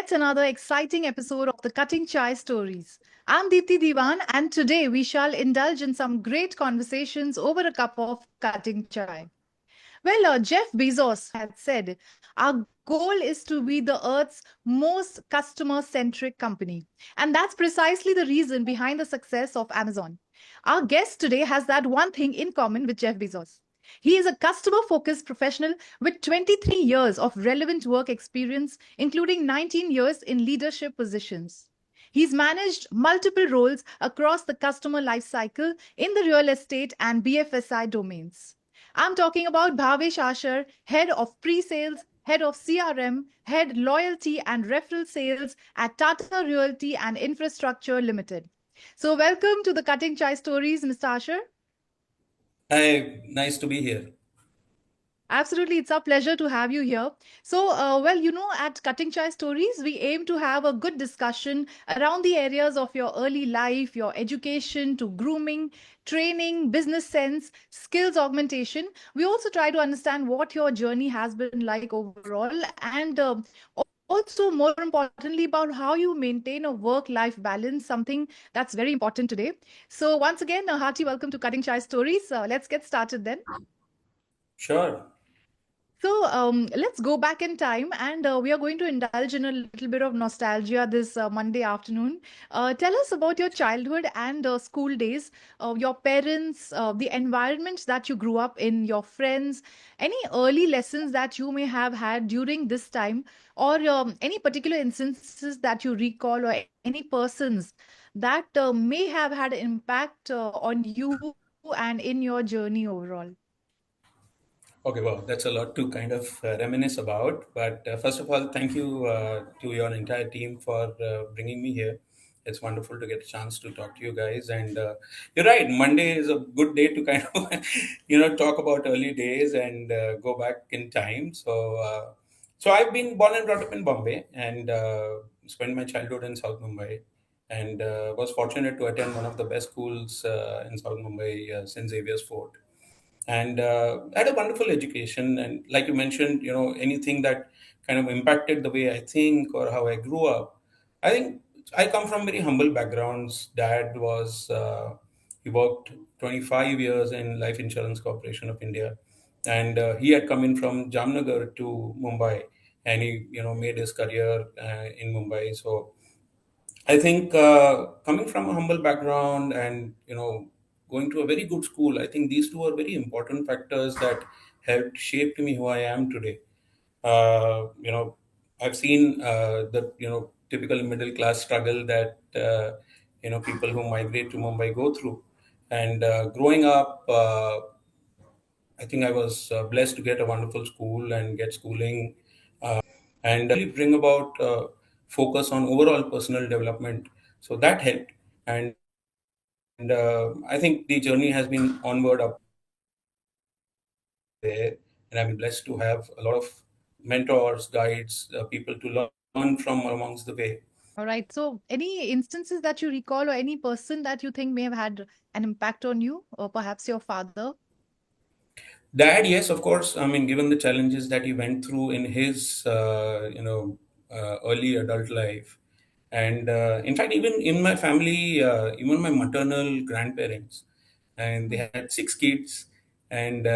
yet another exciting episode of the Cutting Chai Stories. I'm Deipti Dewan, and today we shall indulge in some great conversations over a cup of cutting chai. Jeff Bezos had said, our goal is to be the Earth's most customer centric company. And that's precisely the reason behind the success of Amazon. Our guest today has that one thing in common with Jeff Bezos. He is a customer focused professional with 23 years of relevant work experience, including 19 years in leadership positions. He's managed multiple roles across the customer lifecycle in the real estate and BFSI domains. I'm talking about Bhavesh Ashar, head of pre-sales, head of CRM, head loyalty and referral sales at Tata Realty and Infrastructure Limited. So welcome to the Cutting Chai Stories, Mr. Ashar. Hi, nice to be here. Absolutely, it's our pleasure to have you here. At Cutting Chai Stories, we aim to have a good discussion around the areas of your early life, your education, to grooming, training, business sense, skills augmentation. We also try to understand what your journey has been like overall, and also, more importantly, about how you maintain a work life balance, something that's very important today. So, once again, a hearty welcome to Cutting Chai Stories. Let's get started then. Sure. Let's go back in time and we are going to indulge in a little bit of nostalgia this Monday afternoon. Tell us about your childhood and school days, your parents, the environments that you grew up in, your friends, any early lessons that you may have had during this time, or any particular instances that you recall, or any persons that may have had impact on you and in your journey overall. Okay, well, that's a lot to kind of reminisce about. But first of all, thank you to your entire team for bringing me here. It's wonderful to get a chance to talk to you guys. And you're right, Monday is a good day to kind of, talk about early days and go back in time. So I've been born and brought up in Bombay and spent my childhood in South Mumbai. And was fortunate to attend one of the best schools in South Mumbai, St. Xavier's Fort, and had a wonderful education. And like you mentioned, anything that kind of impacted the way I think or how I grew up. I think I come from very humble backgrounds. Dad was he worked 25 years in Life Insurance Corporation of India, and he had come in from Jamnagar to Mumbai, and he made his career in Mumbai. So I think coming from a humble background and going to a very good school, I think these two are very important factors that helped shape me who I am today. I've seen the typical middle class struggle that people who migrate to Mumbai go through, and growing up, I think I was blessed to get a wonderful school and get schooling, and really bring about focus on overall personal development. So that helped, and I think the journey has been onward up there, and I've been blessed to have a lot of mentors, guides, people to learn from amongst the way. All right. So, any instances that you recall, or any person that you think may have had an impact on you, or perhaps your father? Dad, yes, of course. I mean, given the challenges that he went through in his, early adult life, and in fact, even in my family, even my maternal grandparents, and they had six kids, and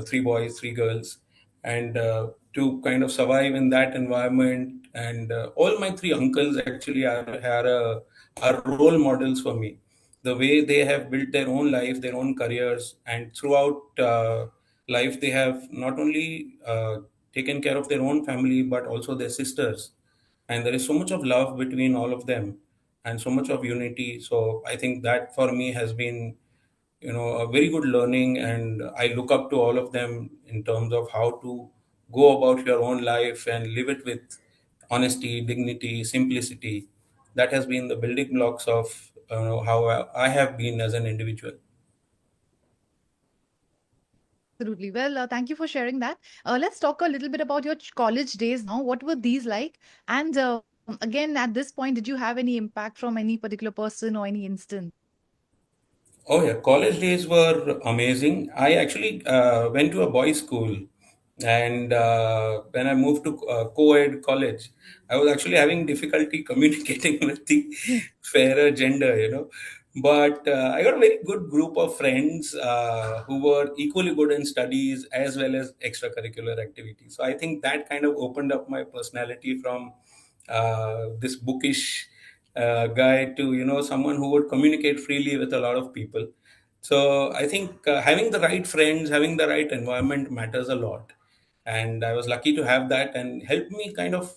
three boys, three girls, and to kind of survive in that environment, and all my three uncles actually are role models for me. The way they have built their own life, their own careers, and throughout life, they have not only taken care of their own family but also their sisters. And there is so much of love between all of them, and so much of unity. So I think that for me has been a very good learning, and I look up to all of them in terms of how to go about your own life and live it with honesty, dignity, simplicity. That has been the building blocks of how I have been as an individual. Absolutely. Thank you for sharing that. Let's talk a little bit about your college days now. What were these like? And again, at this point, did you have any impact from any particular person or any instance? Oh yeah, college days were amazing. I actually went to a boys' school, And when I moved to co-ed college, I was actually having difficulty communicating with the fairer gender, But I got a very good group of friends who were equally good in studies as well as extracurricular activities. So I think that kind of opened up my personality from this bookish guy to someone who would communicate freely with a lot of people. So I think having the right friends, having the right environment matters a lot, and I was lucky to have that and helped me kind of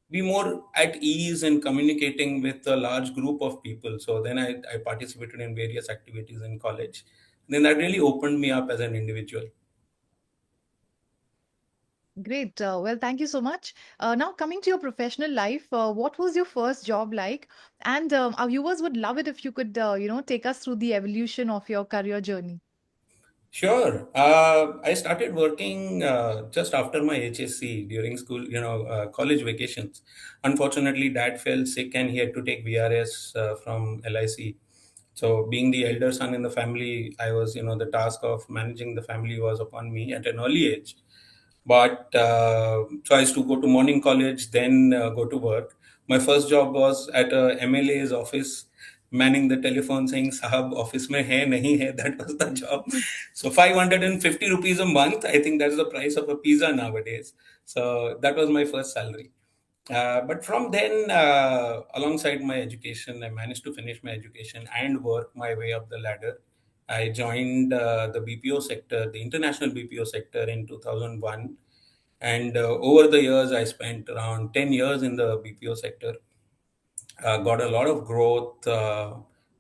be more at ease in communicating with a large group of people. So then I participated in various activities in college. Then that really opened me up as an individual. Great. Well, thank you so much. Now, coming to your professional life, what was your first job like? And our viewers would love it if you could, take us through the evolution of your career journey. Sure. I started working just after my HSC during school, college vacations. Unfortunately, dad fell sick and he had to take VRS from LIC. So, being the elder son in the family, I was, the task of managing the family was upon me at an early age. But so I used to go to morning college, then go to work. My first job was at a MLA's office, manning the telephone, saying "Sahab, office mein hai nahi hai." That was the job. So 550 rupees a month. I think that's the price of a pizza nowadays. So that was my first salary. But from then, alongside my education, I managed to finish my education and work my way up the ladder. I joined the BPO sector, the international BPO sector in 2001. And over the years, I spent around 10 years in the BPO sector, got a lot of growth,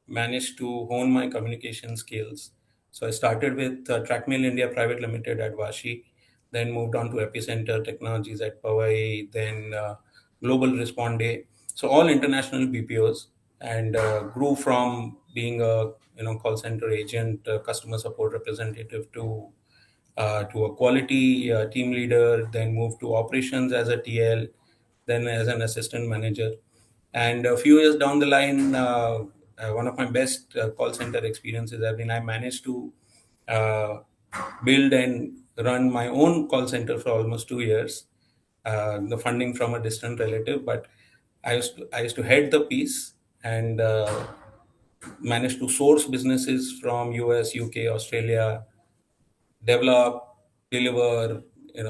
managed to hone my communication skills. So I started with Trackmail India Private Limited at Vashi, then moved on to Epicenter Technologies at Powai, then Global Responde. So all international BPOs, and grew from being a call center agent, customer support representative to a quality team leader, then moved to operations as a TL, then as an assistant manager. And a few years down the line, one of my best call center experiences have been I managed to uh, build and run my own call center for almost 2 years. The funding from a distant relative, but I used to head the piece and managed to source businesses from US, UK, Australia, develop, deliver.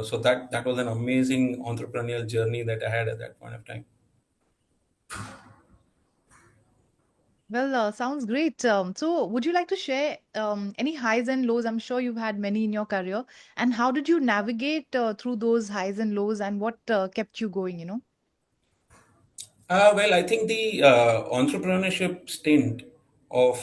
So that was an amazing entrepreneurial journey that I had at that point of time. Well, sounds great. So, would you like to share any highs and lows? I'm sure you've had many in your career. And how did you navigate through those highs and lows, and what kept you going? Well, I think the entrepreneurship stint of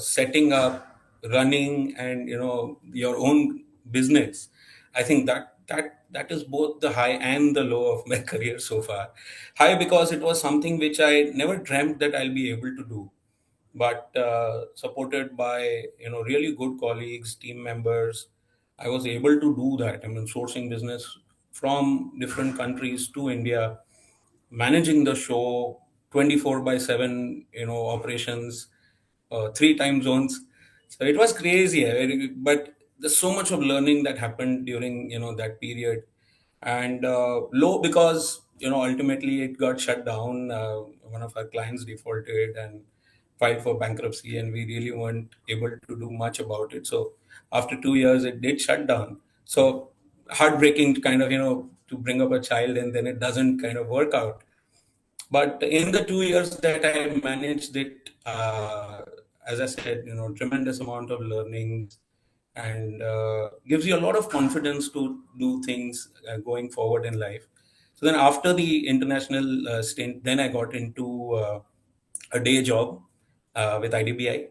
setting up, running, and your own business, I think that is both the high and the low of my career so far. High because it was something which I never dreamt that I'll be able to do, but supported by really good colleagues, team members, I was able to do that. I mean, sourcing business from different countries to India, managing the show 24 by 7 operations, three time zones. So it was crazy, but there's so much of learning that happened during that period. And low because ultimately it got shut down. One of our clients defaulted and filed for bankruptcy, and we really weren't able to do much about it. So after 2 years it did shut down. So heartbreaking to kind of to bring up a child and then it doesn't kind of work out. But in the 2 years that I managed it, as I said, tremendous amount of learnings, and gives you a lot of confidence to do things going forward in life. So then after the international stint, then I got into a day job with IDBI.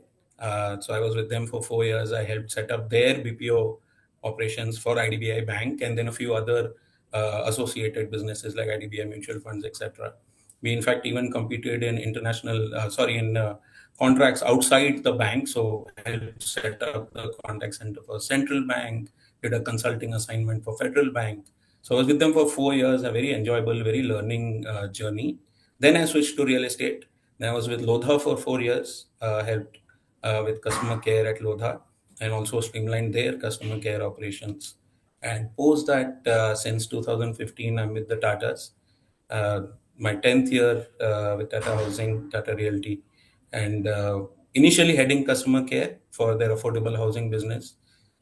So I was with them for 4 years. I helped set up their BPO operations for IDBI Bank and then a few other associated businesses like IDBI mutual funds, etc. We in fact even competed in contracts outside the bank. So I helped set up the contact center for Central Bank, did a consulting assignment for Federal Bank. So I was with them for 4 years, a very enjoyable, very learning journey. Then I switched to real estate. Then I was with Lodha for 4 years, helped with customer care at Lodha and also streamlined their customer care operations. And post that, since 2015, I'm with the Tatas. Uh, my 10th year with Tata Housing, Tata Realty, and initially heading customer care for their affordable housing business.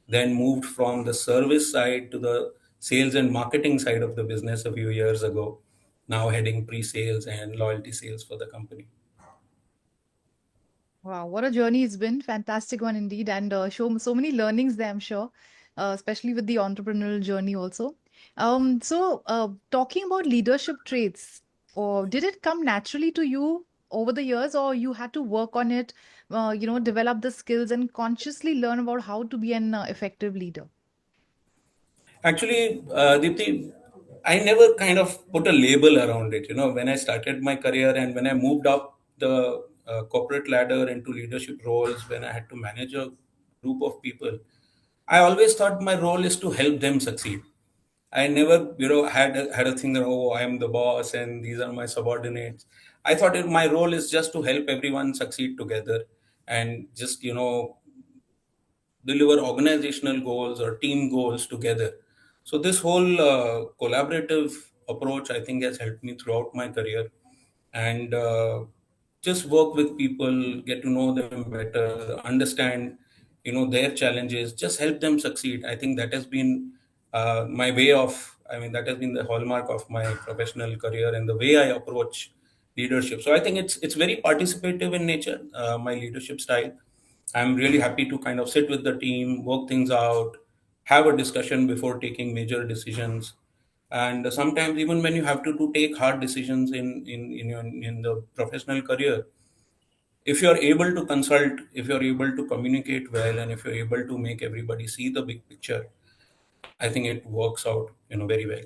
Then moved from the service side to the sales and marketing side of the business a few years ago. Now heading pre-sales and loyalty sales for the company. Wow, what a journey it's been. Fantastic one indeed, and show so many learnings there, I'm sure, especially with the entrepreneurial journey also. Talking about leadership traits, or did it come naturally to you over the years, or you had to work on it, develop the skills and consciously learn about how to be an effective leader? Actually, Deepti, I never kind of put a label around it. When I started my career and when I moved up the corporate ladder into leadership roles, when I had to manage a group of people, I always thought my role is to help them succeed. I never, had a thing that, oh, I am the boss and these are my subordinates. I thought my role is just to help everyone succeed together and just, deliver organizational goals or team goals together. So this whole collaborative approach, I think, has helped me throughout my career, and just work with people, get to know them better, understand, their challenges, just help them succeed. I think that has been my way of. I mean, that has been the hallmark of my professional career and the way I approach leadership. So I think it's very participative in nature. My leadership style. I'm really happy to kind of sit with the team, work things out, have a discussion before taking major decisions. And sometimes even when you have to take hard decisions in the professional career, if you're able to consult, if you're able to communicate well, and if you're able to make everybody see the big picture, I think it works out, very well.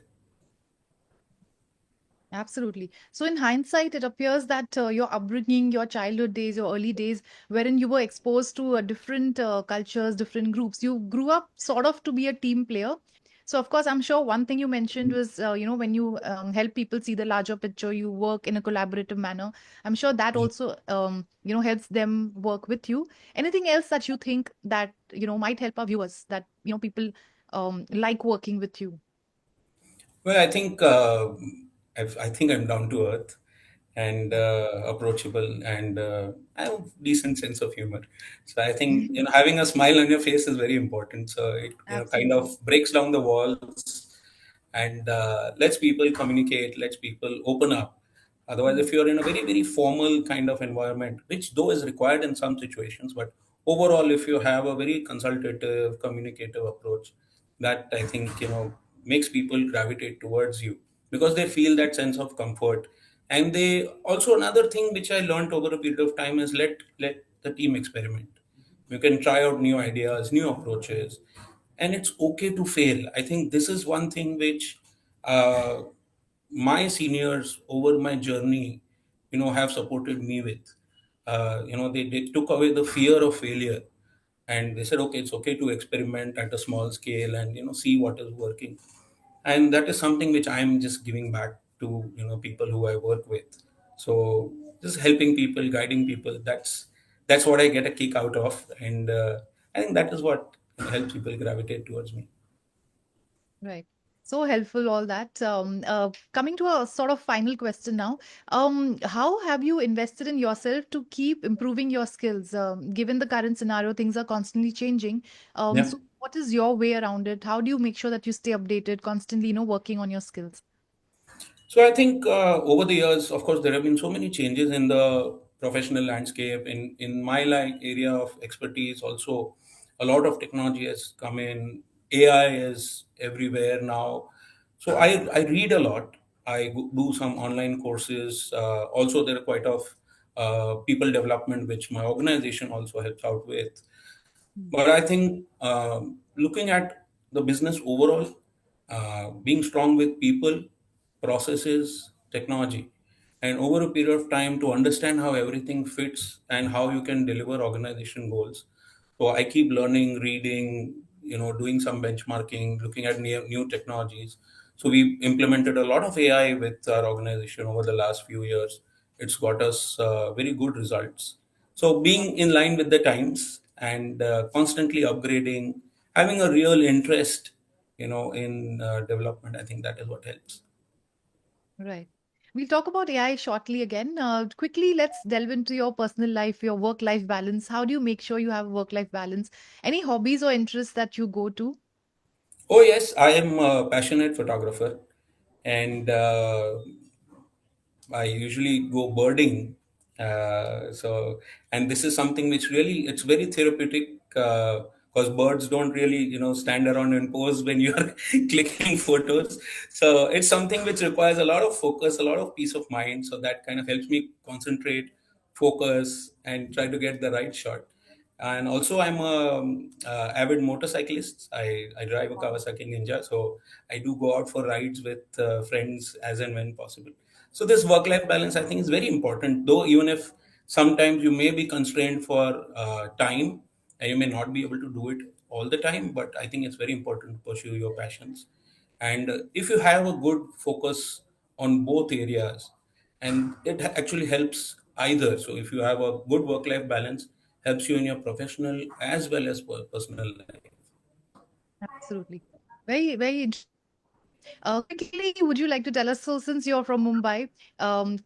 Absolutely. So, in hindsight, it appears that your upbringing, your childhood days, your early days, wherein you were exposed to different cultures, different groups, you grew up sort of to be a team player. So, of course, I'm sure one thing you mentioned was, when you help people see the larger picture, you work in a collaborative manner. I'm sure that also, helps them work with you. Anything else that you think that, might help our viewers, that, people like working with you? Well, I think I'm down to earth and approachable, and I have a decent sense of humor. So I think, having a smile on your face is very important. So it, kind Absolutely. of breaks down the walls and lets people communicate, lets people open up. Otherwise, if you're in a very, very formal kind of environment, which though is required in some situations, but overall, if you have a very consultative, communicative approach, that I think, makes people gravitate towards you because they feel that sense of comfort. And they also, another thing which I learned over a period of time is let the team experiment. You can try out new ideas, new approaches, and it's okay to fail. I think this is one thing which uh, my seniors over my journey, have supported me with. They took away the fear of failure, and they said, okay, it's okay to experiment at a small scale and see what is working. And that is something which I'm just giving back to people who I work with. So just helping people, guiding people. That's what I get a kick out of, and I think that is what helps people gravitate towards me. Right. So helpful, all that. Coming to a sort of final question now. How have you invested in yourself to keep improving your skills? Given the current scenario, things are constantly changing. Yeah. So what is your way around it? How do you make sure that you stay updated, constantly, working on your skills? So I think over the years, of course, there have been so many changes in the professional landscape. In my area of expertise, also a lot of technology has come in. AI is everywhere now. So I read a lot. I do some online courses. Also, there are quite of people development, which my organization also helps out with. Mm. But I think looking at the business overall, being strong with people, processes, technology, and over a period of time to understand how everything fits and how you can deliver organization goals. So I keep learning, reading, doing some benchmarking, looking at new technologies. So we implemented a lot of AI with our organization over the last few years. It's got us very good results. So being in line with the times and constantly upgrading, having a real interest in development. I think that is what helps. Right. We'll talk about AI shortly again. Quickly, let's delve into your personal life, your work life balance. How do you make sure you have work life balance? Any hobbies or interests that you go to? Oh yes, I am a passionate photographer, and I usually go birding. And this is something which really, it's very therapeutic, because birds don't really, stand around and pose when you are clicking photos. So it's something which requires a lot of focus, a lot of peace of mind. So that kind of helps me concentrate, focus, and try to get the right shot. And also, I'm a avid motorcyclist. I drive a Wow. Kawasaki Ninja, so I do go out for rides with friends as and when possible. So this work-life balance, I think, is very important. Though even if sometimes you may be constrained for time, and you may not be able to do it all the time, but I think it's very important to pursue your passions. And if you have a good focus on both areas, and it actually helps either. So if you have a good work-life balance, helps you in your professional as well as personal life. Absolutely. Very, very interesting. Quickly, would you like to tell us, so since you're from Mumbai,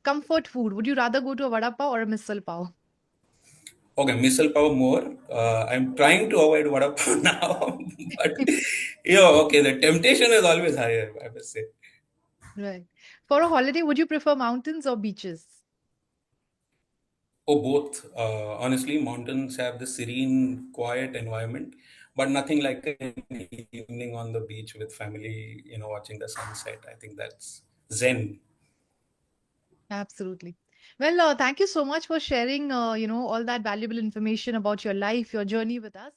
comfort food, would you rather go to a vada pav or a misal pav? Okay, misal pav more. I'm trying to avoid vada pav now, but okay, the temptation is always higher, I must say. Right. For a holiday, would you prefer mountains or beaches? Oh, both. Honestly, mountains have the serene, quiet environment, but nothing like an evening on the beach with family, watching the sunset. I think that's Zen. Absolutely. Well, thank you so much for sharing, all that valuable information about your life, your journey with us.